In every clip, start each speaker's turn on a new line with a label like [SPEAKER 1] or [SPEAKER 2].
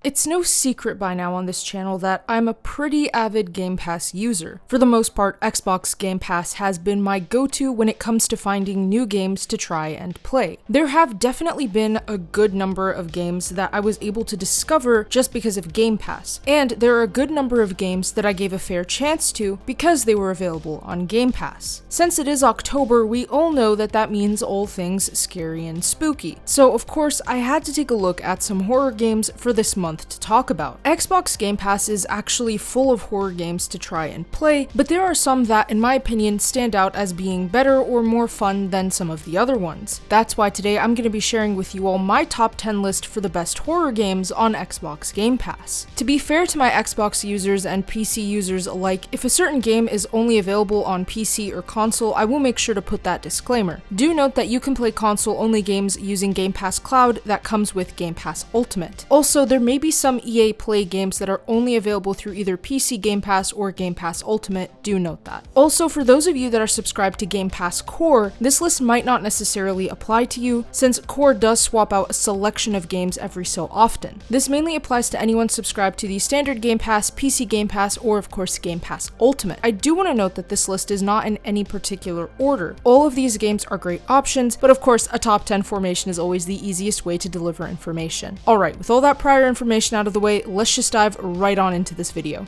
[SPEAKER 1] It's no secret by now on this channel that I'm a pretty avid Game Pass user. For the most part, Xbox Game Pass has been my go-to when it comes to finding new games to try and play. There have definitely been a good number of games that I was able to discover just because of Game Pass, and there are a good number of games that I gave a fair chance to because they were available on Game Pass. Since it is October, we all know that that means all things scary and spooky. So of course, I had to take a look at some horror games for this month to talk about. Xbox Game Pass is actually full of horror games to try and play, but there are some that, in my opinion, stand out as being better or more fun than some of the other ones. That's why today I'm going to be sharing with you all my top 10 list for the best horror games on Xbox Game Pass. To be fair to my Xbox users and PC users alike, if a certain game is only available on PC or console, I will make sure to put that disclaimer. Do note that you can play console-only games using Game Pass Cloud that comes with Game Pass Ultimate. Also, there may be some EA Play games that are only available through either PC Game Pass or Game Pass Ultimate, do note that. Also, for those of you that are subscribed to Game Pass Core, this list might not necessarily apply to you, since Core does swap out a selection of games every so often. This mainly applies to anyone subscribed to the standard Game Pass, PC Game Pass, or of course Game Pass Ultimate. I do want to note that this list is not in any particular order. All of these games are great options, but of course a top 10 formation is always the easiest way to deliver information. Alright, with all that prior information out of the way, let's just dive right on into this video.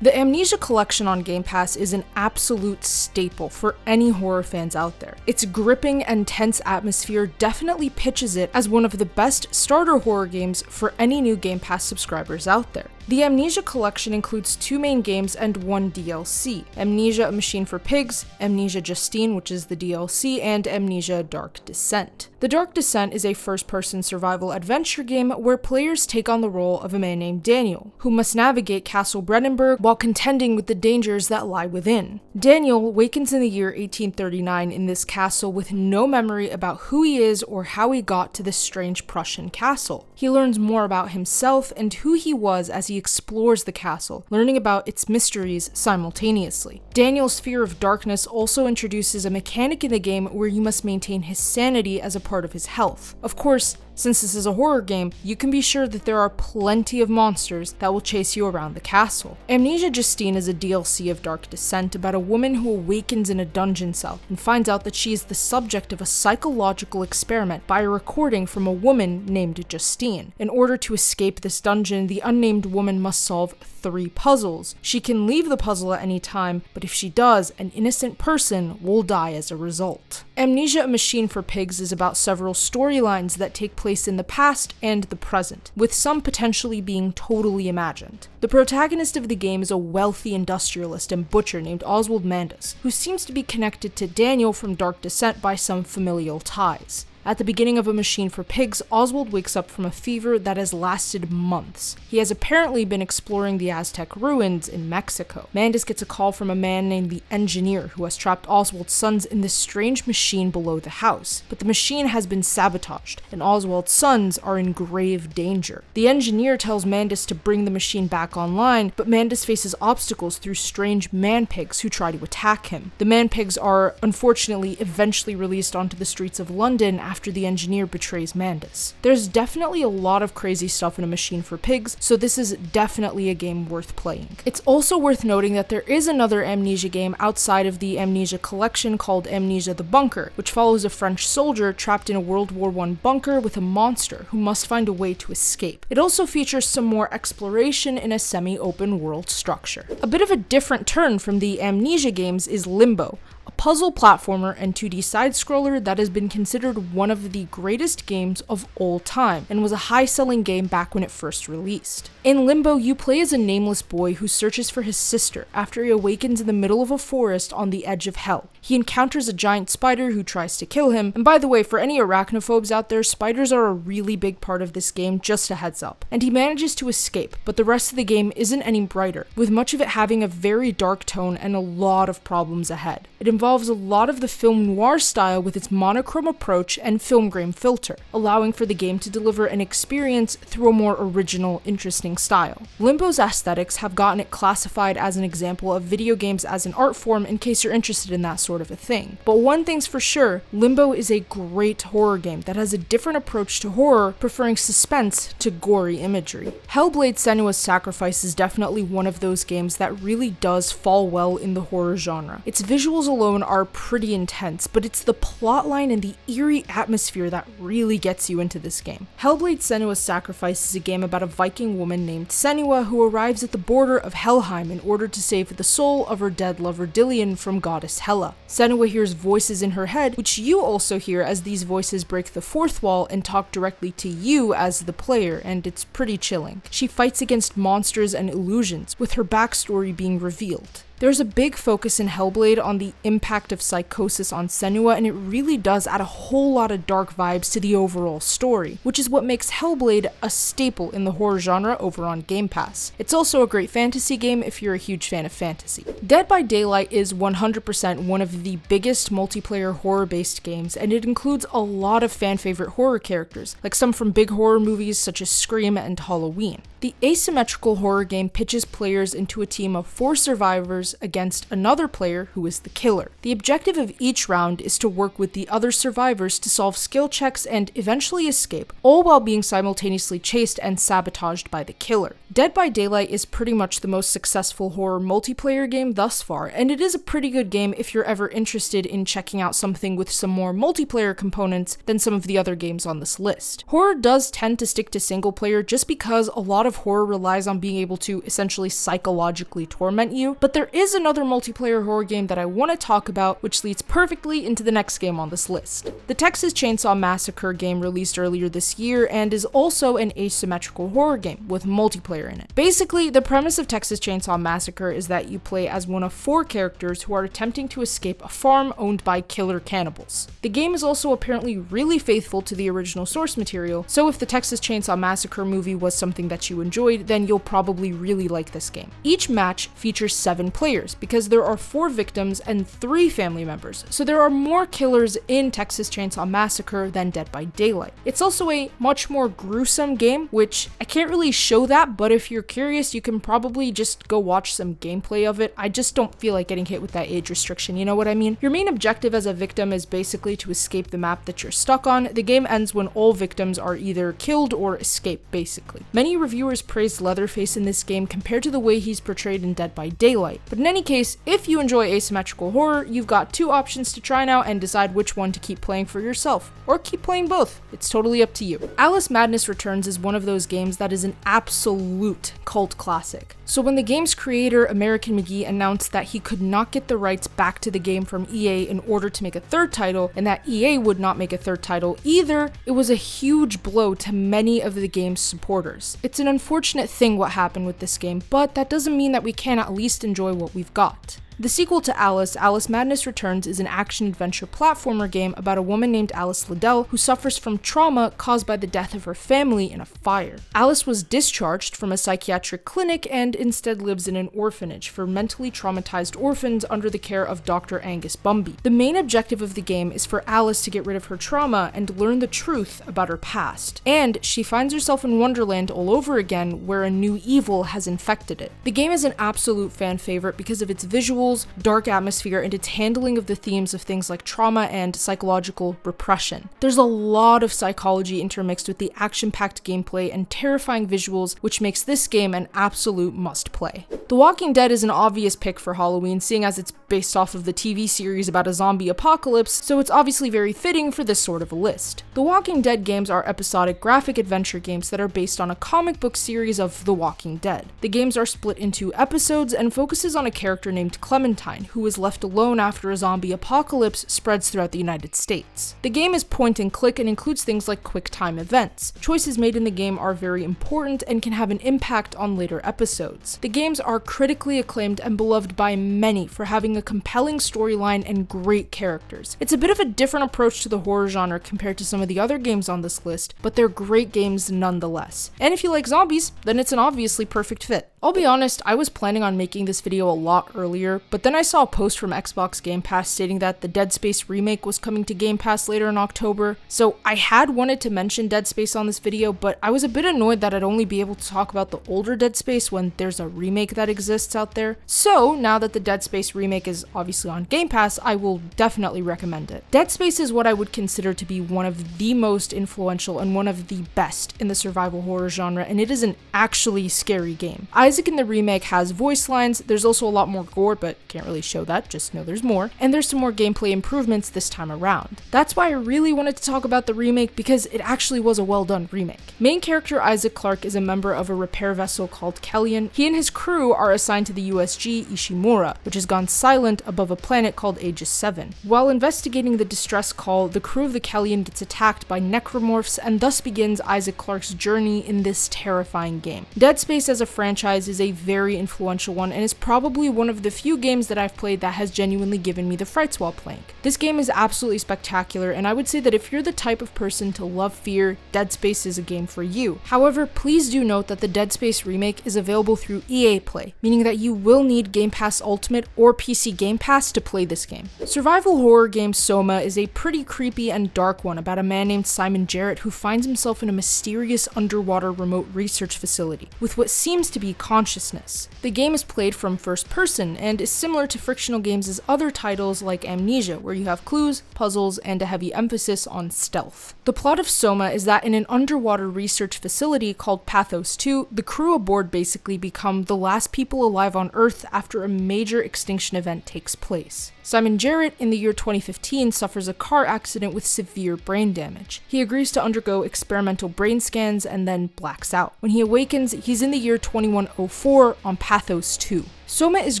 [SPEAKER 1] The Amnesia Collection on Game Pass is an absolute staple for any horror fans out there. Its gripping and tense atmosphere definitely pitches it as one of the best starter horror games for any new Game Pass subscribers out there. The Amnesia Collection includes 2 main games and 1 DLC, Amnesia: A Machine for Pigs, Amnesia Justine, which is the DLC, and Amnesia: Dark Descent. The Dark Descent is a first-person survival adventure game where players take on the role of a man named Daniel, who must navigate Castle Brennenburg while contending with the dangers that lie within. Daniel wakens in the year 1839 in this castle with no memory about who he is or how he got to this strange Prussian castle. He learns more about himself and who he was as he explores the castle, learning about its mysteries simultaneously. Daniel's fear of darkness also introduces a mechanic in the game where you must maintain his sanity as a part of his health. Of course, since this is a horror game, you can be sure that there are plenty of monsters that will chase you around the castle. Amnesia Justine is a DLC of Dark Descent about a woman who awakens in a dungeon cell and finds out that she is the subject of a psychological experiment by a recording from a woman named Justine. In order to escape this dungeon, the unnamed woman must solve 3 puzzles. She can leave the puzzle at any time, but if she does, an innocent person will die as a result. Amnesia: A Machine for Pigs is about several storylines that take place in the past and the present, with some potentially being totally imagined. The protagonist of the game is a wealthy industrialist and butcher named Oswald Mandus, who seems to be connected to Daniel from Dark Descent by some familial ties. At the beginning of A Machine for Pigs, Oswald wakes up from a fever that has lasted months. He has apparently been exploring the Aztec ruins in Mexico. Mandus gets a call from a man named the Engineer, who has trapped Oswald's sons in this strange machine below the house. But the machine has been sabotaged, and Oswald's sons are in grave danger. The Engineer tells Mandus to bring the machine back online, but Mandus faces obstacles through strange man-pigs who try to attack him. The man-pigs are, unfortunately, eventually released onto the streets of London after the Engineer betrays Mandus. There's definitely a lot of crazy stuff in A Machine for Pigs, so this is definitely a game worth playing. It's also worth noting that there is another Amnesia game outside of the Amnesia Collection called Amnesia: The Bunker, which follows a French soldier trapped in a World War I bunker with a monster who must find a way to escape. It also features some more exploration in a semi-open world structure. A bit of a different turn from the Amnesia games is Limbo, a puzzle platformer and 2D side-scroller that has been considered one of the greatest games of all time and was a high-selling game back when it first released. In Limbo, you play as a nameless boy who searches for his sister after he awakens in the middle of a forest on the edge of hell. He encounters a giant spider who tries to kill him, and by the way, for any arachnophobes out there, spiders are a really big part of this game, just a heads up. And he manages to escape, but the rest of the game isn't any brighter, with much of it having a very dark tone and a lot of problems ahead. It involves involves a lot of the film noir style with its monochrome approach and film grain filter, allowing for the game to deliver an experience through a more original, interesting style. Limbo's aesthetics have gotten it classified as an example of video games as an art form in case you're interested in that sort of a thing. But one thing's for sure, Limbo is a great horror game that has a different approach to horror, preferring suspense to gory imagery. Hellblade: Senua's Sacrifice is definitely one of those games that really does fall well in the horror genre. Its visuals alone are pretty intense, but it's the plotline and the eerie atmosphere that really gets you into this game. Hellblade: Senua's Sacrifice is a game about a Viking woman named Senua who arrives at the border of Helheim in order to save the soul of her dead lover Dillion from goddess Hela. Senua hears voices in her head, which you also hear as these voices break the fourth wall and talk directly to you as the player, and it's pretty chilling. She fights against monsters and illusions, with her backstory being revealed. There's a big focus in Hellblade on the impact of psychosis on Senua, and it really does add a whole lot of dark vibes to the overall story, which is what makes Hellblade a staple in the horror genre over on Game Pass. It's also a great fantasy game if you're a huge fan of fantasy. Dead by Daylight is 100% one of the biggest multiplayer horror-based games, and it includes a lot of fan-favorite horror characters, like some from big horror movies such as Scream and Halloween. The asymmetrical horror game pitches players into a team of 4 survivors against another player who is the killer. The objective of each round is to work with the other survivors to solve skill checks and eventually escape, all while being simultaneously chased and sabotaged by the killer. Dead by Daylight is pretty much the most successful horror multiplayer game thus far, and it is a pretty good game if you're ever interested in checking out something with some more multiplayer components than some of the other games on this list. Horror does tend to stick to single player just because a lot of horror relies on being able to essentially psychologically torment you, but there is another multiplayer horror game that I want to talk about, which leads perfectly into the next game on this list. The Texas Chainsaw Massacre game released earlier this year and is also an asymmetrical horror game with multiplayer in it. Basically, the premise of Texas Chainsaw Massacre is that you play as one of 4 characters who are attempting to escape a farm owned by killer cannibals. The game is also apparently really faithful to the original source material, so if the Texas Chainsaw Massacre movie was something that you enjoyed, then you'll probably really like this game. Each match features 7 players, because there are 4 victims and 3 family members, so there are more killers in Texas Chainsaw Massacre than Dead by Daylight. It's also a much more gruesome game, which I can't really show that, but if you're curious, you can probably just go watch some gameplay of it. I just don't feel like getting hit with that age restriction, you know what I mean? Your main objective as a victim is basically to escape the map that you're stuck on. The game ends when all victims are either killed or escape, basically. Many reviewers praised Leatherface in this game compared to the way he's portrayed in Dead by Daylight, but in any case, if you enjoy asymmetrical horror, you've got 2 options to try now and decide which one to keep playing for yourself, or keep playing both. It's totally up to you. Alice Madness Returns is one of those games that is an absolute cult classic. So when the game's creator, American McGee, announced that he could not get the rights back to the game from EA in order to make a 3rd title, and that EA would not make a 3rd title either, it was a huge blow to many of the game's supporters. It's an unfortunate thing what happened with this game, but that doesn't mean that we can't at least enjoy what we've got. The sequel to Alice, Alice Madness Returns, is an action-adventure platformer game about a woman named Alice Liddell who suffers from trauma caused by the death of her family in a fire. Alice was discharged from a psychiatric clinic and instead lives in an orphanage for mentally traumatized orphans under the care of Dr. Angus Bumby. The main objective of the game is for Alice to get rid of her trauma and learn the truth about her past, and she finds herself in Wonderland all over again where a new evil has infected it. The game is an absolute fan favorite because of its visuals, dark atmosphere, and its handling of the themes of things like trauma and psychological repression. There's a lot of psychology intermixed with the action-packed gameplay and terrifying visuals, which makes this game an absolute must-play. The Walking Dead is an obvious pick for Halloween, seeing as it's based off of the TV series about a zombie apocalypse, so it's obviously very fitting for this sort of a list. The Walking Dead games are episodic graphic adventure games that are based on a comic book series of The Walking Dead. The games are split into episodes and focuses on a character named Clementine, who is left alone after a zombie apocalypse spreads throughout the United States. The game is point and click and includes things like quick time events. Choices made in the game are very important and can have an impact on later episodes. The games are critically acclaimed and beloved by many for having a compelling storyline and great characters. It's a bit of a different approach to the horror genre compared to some of the other games on this list, but they're great games nonetheless. And if you like zombies, then it's an obviously perfect fit. I'll be honest, I was planning on making this video a lot earlier, but then I saw a post from Xbox Game Pass stating that the Dead Space remake was coming to Game Pass later in October, so I had wanted to mention Dead Space on this video, but I was a bit annoyed that I'd only be able to talk about the older Dead Space when there's a remake that exists out there. So now that the Dead Space remake is obviously on Game Pass, I will definitely recommend it. Dead Space is what I would consider to be one of the most influential and one of the best in the survival horror genre, and it is an actually scary game. Isaac in the remake has voice lines, there's also a lot more gore, but can't really show that, just know there's more, and there's some more gameplay improvements this time around. That's why I really wanted to talk about the remake, because it actually was a well done remake. Main character Isaac Clarke is a member of a repair vessel called Kellion. He and his crew are assigned to the USG Ishimura, which has gone silent above a planet called Aegis 7. While investigating the distress call, the crew of the Kellion gets attacked by necromorphs, and thus begins Isaac Clarke's journey in this terrifying game. Dead Space as a franchise is a very influential one, and is probably one of the few games that I've played that has genuinely given me the frights while playing. This game is absolutely spectacular, and I would say that if you're the type of person to love fear, Dead Space is a game for you. However, please do note that the Dead Space remake is available through EA Play, meaning that you will need Game Pass Ultimate or PC Game Pass to play this game. Survival horror game Soma is a pretty creepy and dark one about a man named Simon Jarrett who finds himself in a mysterious underwater remote research facility with what seems to be consciousness. The game is played from first person and is similar to frictional games as other titles like Amnesia, where you have clues, puzzles, and a heavy emphasis on stealth. The plot of Soma is that in an underwater research facility called Pathos 2, the crew aboard basically become the last people alive on Earth after a major extinction event takes place. Simon Jarrett, in the year 2015, suffers a car accident with severe brain damage. He agrees to undergo experimental brain scans and then blacks out. When he awakens, he's in the year 2104 on Pathos 2. Soma is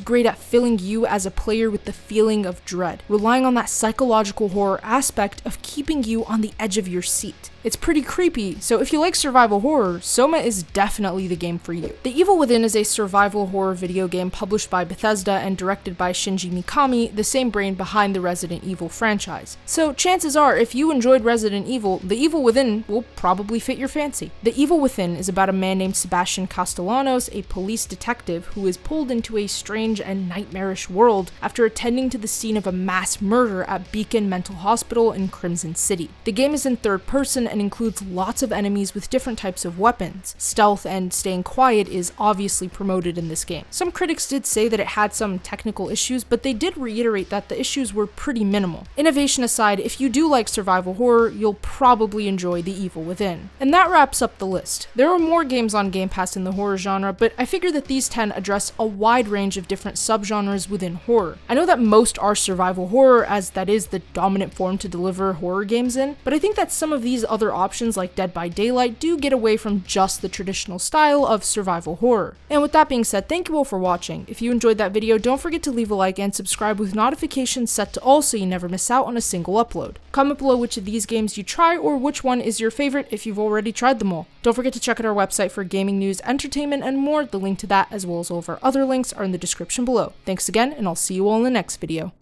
[SPEAKER 1] great at filling you as a player with the feeling of dread, relying on that psychological horror aspect of keeping you on the edge of your seat. It's pretty creepy, so if you like survival horror, Soma is definitely the game for you. The Evil Within is a survival horror video game published by Bethesda and directed by Shinji Mikami, the same brain behind the Resident Evil franchise. So chances are, if you enjoyed Resident Evil, The Evil Within will probably fit your fancy. The Evil Within is about a man named Sebastian Castellanos, a police detective who is pulled into a strange and nightmarish world after attending to the scene of a mass murder at Beacon Mental Hospital in Crimson City. The game is in third person and includes lots of enemies with different types of weapons. Stealth and staying quiet is obviously promoted in this game. Some critics did say that it had some technical issues, but they did reiterate that the issues were pretty minimal. Innovation aside, if you do like survival horror, you'll probably enjoy The Evil Within. And that wraps up the list. There are more games on Game Pass in the horror genre, but I figure that these 10 address a wide range of different subgenres within horror. I know that most are survival horror, as that is the dominant form to deliver horror games in, but I think that some of these other options like Dead by Daylight do get away from just the traditional style of survival horror. And with that being said, thank you all for watching. If you enjoyed that video, don't forget to leave a like and subscribe with notifications set to all so you never miss out on a single upload. Comment below which of these games you try or which one is your favorite if you've already tried them all. Don't forget to check out our website for gaming news, entertainment, and more. The link to that, as well as all of our other links, are in the description below. Thanks again, and I'll see you all in the next video.